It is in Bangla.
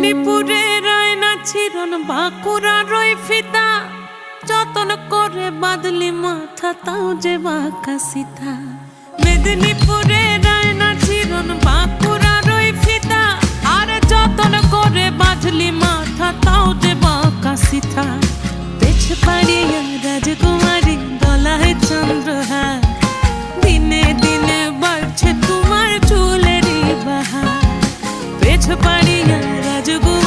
মেদিনীপুরের আয়না চিরন বাঁকুড়ার ওই ফিতা, যতন করে বাঁধলি মাথা তাও যে বাঁকা সিথা। মেদিনীপুরের আয়না চিরন বাঁকুড়ার ওই ফিতা, আর যতন করে বাঁধলি মাথা তাও যে বাঁকা সিথা। পেছ পাড়িয়া রাজকুমারী গলায় চন্দ্রহার, দিনে দিনে বাড়ছে তোমার চুলেরই বাহার। পেছ পাড়িয়া রাজকুমারী